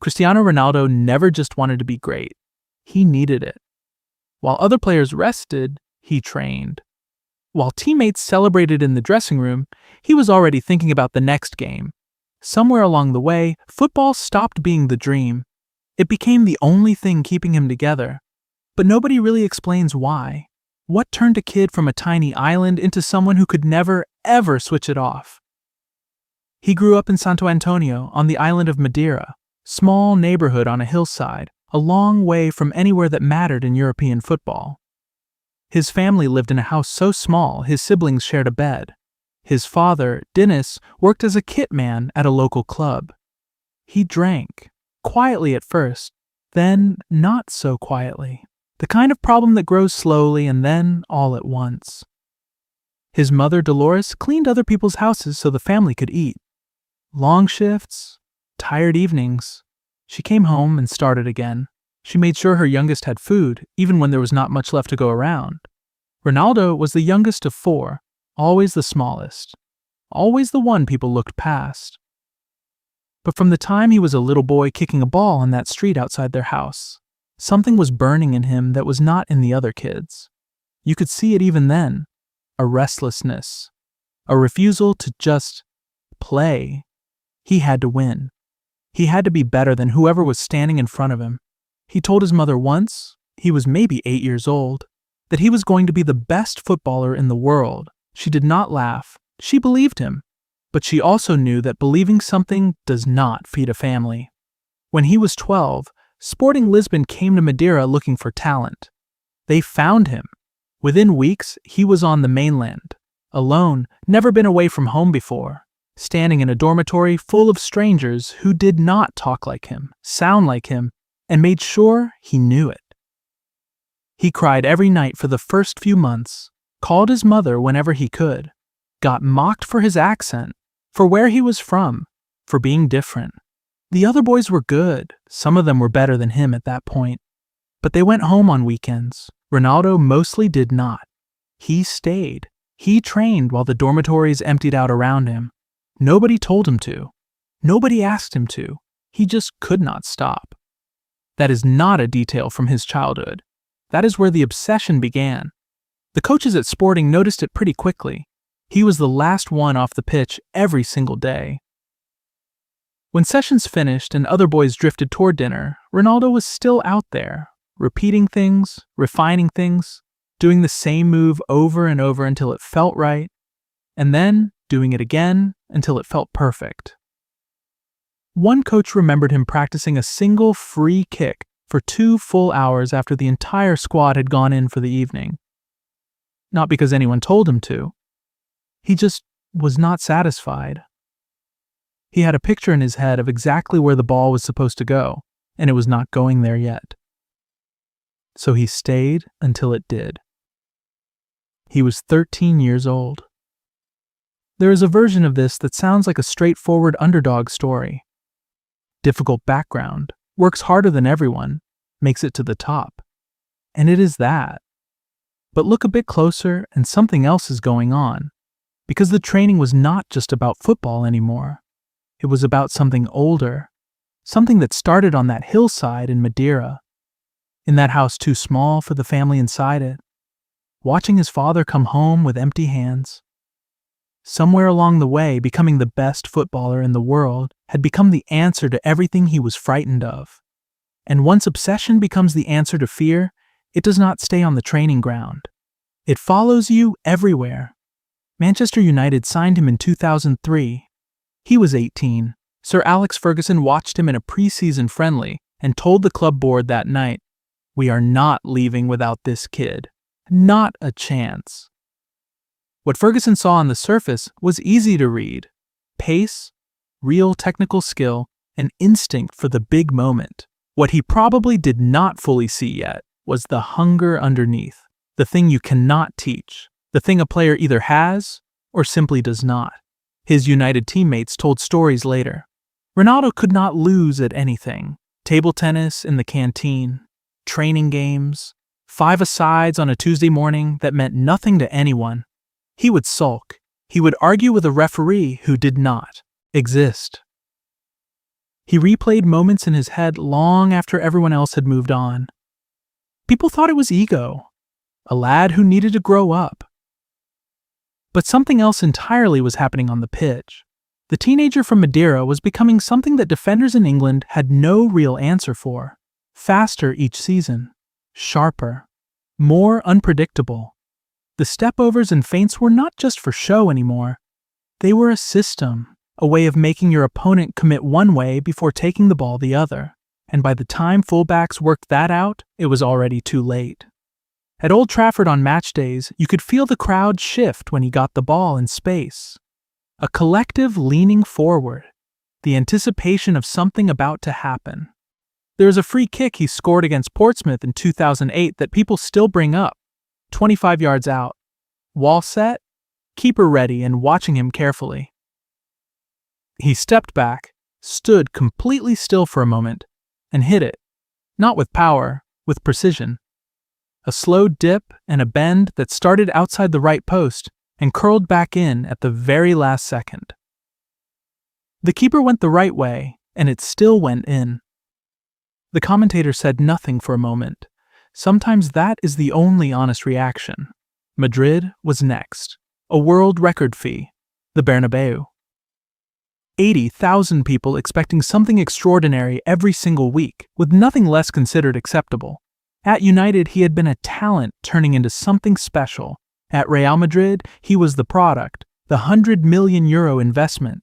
Cristiano Ronaldo never just wanted to be great. He needed it. While other players rested, he trained. While teammates celebrated in the dressing room, he was already thinking about the next game. Somewhere along the way, football stopped being the dream. It became the only thing keeping him together. But nobody really explains why. What turned a kid from a tiny island into someone who could never, ever switch it off? He grew up in Santo Antonio on the island of Madeira, small neighborhood on a hillside, a long way from anywhere that mattered in European football. His family lived in a house so small his siblings shared a bed. His father, Dennis, worked as a kit man at a local club. He drank, quietly at first, then not so quietly. The kind of problem that grows slowly and then all at once. His mother, Dolores, cleaned other people's houses so the family could eat. Long shifts, tired evenings. She came home and started again. She made sure her youngest had food, even when there was not much left to go around. Ronaldo was the youngest of four, always the smallest, always the one people looked past. But from the time he was a little boy kicking a ball on that street outside their house, something was burning in him that was not in the other kids. You could see it even then, a restlessness, a refusal to just play. He had to win. He had to be better than whoever was standing in front of him. He told his mother once, he was maybe 8 years old, that he was going to be the best footballer in the world. She did not laugh. She believed him. But she also knew that believing something does not feed a family. When he was 12, Sporting Lisbon came to Madeira looking for talent. They found him. Within weeks, he was on the mainland, alone, never been away from home before, standing in a dormitory full of strangers who did not talk like him, sound like him, and made sure he knew it. He cried every night for the first few months, called his mother whenever he could, got mocked for his accent, for where he was from, for being different. The other boys were good, some of them were better than him at that point, but they went home on weekends. Ronaldo mostly did not. He stayed. He trained while the dormitories emptied out around him. Nobody told him to. Nobody asked him to. He just could not stop. That is not a detail from his childhood. That is where the obsession began. The coaches at Sporting noticed it pretty quickly. He was the last one off the pitch every single day. When sessions finished and other boys drifted toward dinner, Ronaldo was still out there, repeating things, refining things, doing the same move over and over until it felt right, and then doing it again until it felt perfect. One coach remembered him practicing a single free kick for 2 full hours after the entire squad had gone in for the evening. Not because anyone told him to. He just was not satisfied. He had a picture in his head of exactly where the ball was supposed to go, and it was not going there yet. So he stayed until it did. He was 13 years old. There is a version of this that sounds like a straightforward underdog story. Difficult background, works harder than everyone, makes it to the top. And it is that. But look a bit closer and something else is going on, because the training was not just about football anymore. It was about something older, something that started on that hillside in Madeira, in that house too small for the family inside it, watching his father come home with empty hands. Somewhere along the way, becoming the best footballer in the world had become the answer to everything he was frightened of. And once obsession becomes the answer to fear, it does not stay on the training ground. It follows you everywhere. Manchester United signed him in 2003. He was 18. Sir Alex Ferguson watched him in a pre-season friendly and told the club board that night, "We are not leaving without this kid. Not a chance." What Ferguson saw on the surface was easy to read. Pace, real technical skill, and instinct for the big moment. What he probably did not fully see yet was the hunger underneath, the thing you cannot teach, the thing a player either has or simply does not. His United teammates told stories later. Ronaldo could not lose at anything. Table tennis in the canteen, training games, 5-a-sides on a Tuesday morning that meant nothing to anyone. He would sulk. He would argue with a referee who did not exist. He replayed moments in his head long after everyone else had moved on. People thought it was ego, a lad who needed to grow up. But something else entirely was happening on the pitch. The teenager from Madeira was becoming something that defenders in England had no real answer for. Faster each season, sharper, more unpredictable. The stepovers and feints were not just for show anymore. They were a system, a way of making your opponent commit one way before taking the ball the other. And by the time fullbacks worked that out, it was already too late. At Old Trafford on match days, you could feel the crowd shift when he got the ball in space. A collective leaning forward, the anticipation of something about to happen. There was a free kick he scored against Portsmouth in 2008 that people still bring up. 25 yards out. Wall set, keeper ready and watching him carefully. He stepped back, stood completely still for a moment, and hit it. Not with power, with precision. A slow dip and a bend that started outside the right post and curled back in at the very last second. The keeper went the right way, and it still went in. The commentator said nothing for a moment. Sometimes that is the only honest reaction. Madrid was next. A world record fee. The Bernabeu. 80,000 people expecting something extraordinary every single week, with nothing less considered acceptable. At United, he had been a talent turning into something special. At Real Madrid, he was the product, the €100 million investment.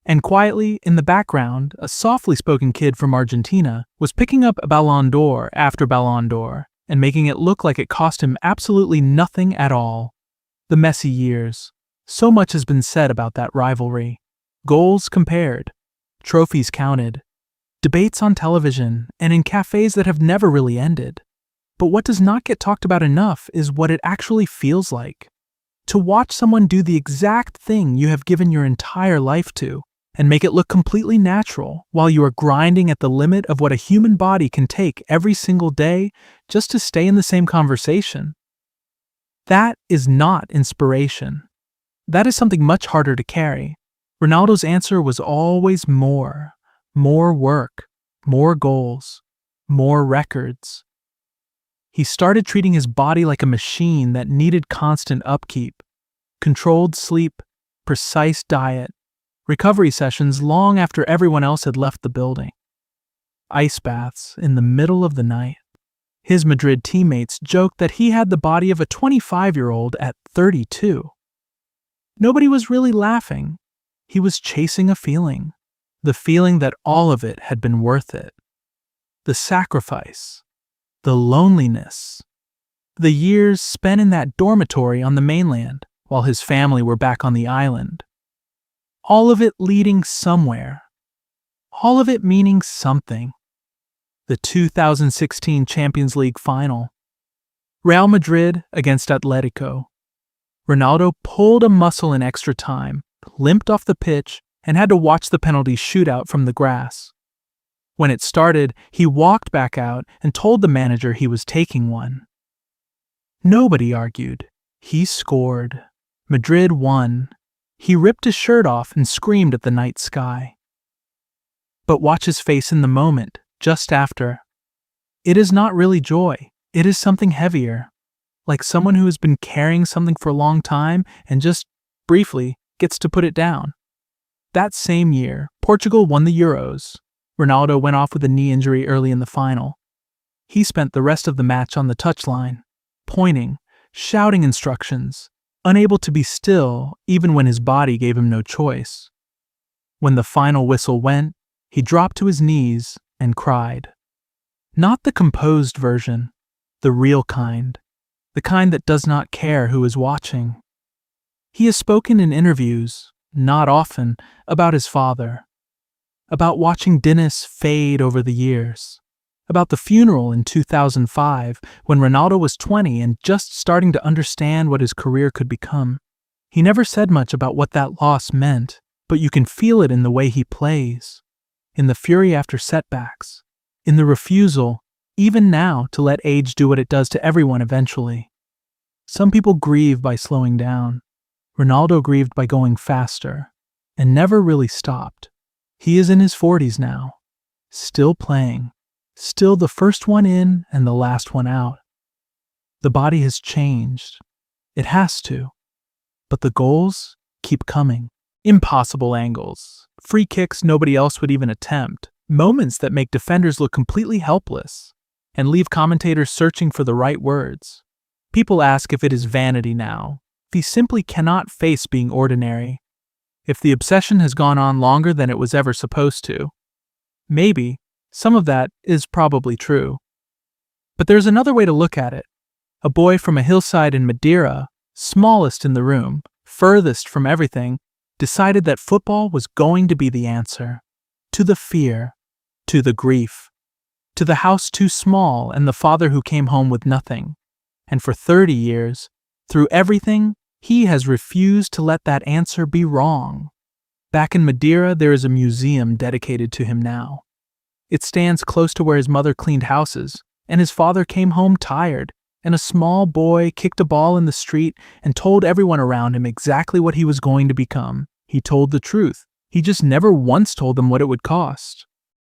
And quietly, in the background, a softly spoken kid from Argentina was picking up Ballon d'Or after Ballon d'Or and making it look like it cost him absolutely nothing at all. The messy years. So much has been said about that rivalry. Goals compared, trophies counted, debates on television and in cafes that have never really ended. But what does not get talked about enough is what it actually feels like. To watch someone do the exact thing you have given your entire life to, and make it look completely natural while you are grinding at the limit of what a human body can take every single day just to stay in the same conversation. That is not inspiration. That is something much harder to carry. Ronaldo's answer was always more. More work, more goals, more records. He started treating his body like a machine that needed constant upkeep. Controlled sleep, precise diet, recovery sessions long after everyone else had left the building. Ice baths in the middle of the night. His Madrid teammates joked that he had the body of a 25-year-old at 32. Nobody was really laughing. He was chasing a feeling. The feeling that all of it had been worth it. The sacrifice. The loneliness. The years spent in that dormitory on the mainland while his family were back on the island. All of it leading somewhere. All of it meaning something. The 2016 Champions League final. Real Madrid against Atletico. Ronaldo pulled a muscle in extra time, limped off the pitch, and had to watch the penalty shootout from the grass. When it started, he walked back out and told the manager he was taking one. Nobody argued. He scored. Madrid won. He ripped his shirt off and screamed at the night sky. But watch his face in the moment, just after. It is not really joy. It is something heavier. Like someone who has been carrying something for a long time and just, briefly, gets to put it down. That same year, Portugal won the Euros. Ronaldo went off with a knee injury early in the final. He spent the rest of the match on the touchline, pointing, shouting instructions, unable to be still even when his body gave him no choice. When the final whistle went, he dropped to his knees and cried. Not the composed version, the real kind, the kind that does not care who is watching. He has spoken in interviews, not often, about his father, about watching Dennis fade over the years, about the funeral in 2005 when Ronaldo was 20 and just starting to understand what his career could become. He never said much about what that loss meant, but you can feel it in the way he plays, in the fury after setbacks, in the refusal, even now, to let age do what it does to everyone eventually. Some people grieve by slowing down. Ronaldo grieved by going faster, and never really stopped. He is in his 40s now, still playing, still the first one in and the last one out. The body has changed. It has to. But the goals keep coming. Impossible angles, free kicks nobody else would even attempt, moments that make defenders look completely helpless and leave commentators searching for the right words. People ask if it is vanity now, if he simply cannot face being ordinary, if the obsession has gone on longer than it was ever supposed to. Maybe some of that is probably true. But there's another way to look at it. A boy from a hillside in Madeira, smallest in the room, furthest from everything, decided that football was going to be the answer. To the fear, to the grief, to the house too small and the father who came home with nothing. And for 30 years, through everything, he has refused to let that answer be wrong. Back in Madeira, there is a museum dedicated to him now. It stands close to where his mother cleaned houses, and his father came home tired, and a small boy kicked a ball in the street and told everyone around him exactly what he was going to become. He told the truth. He just never once told them what it would cost.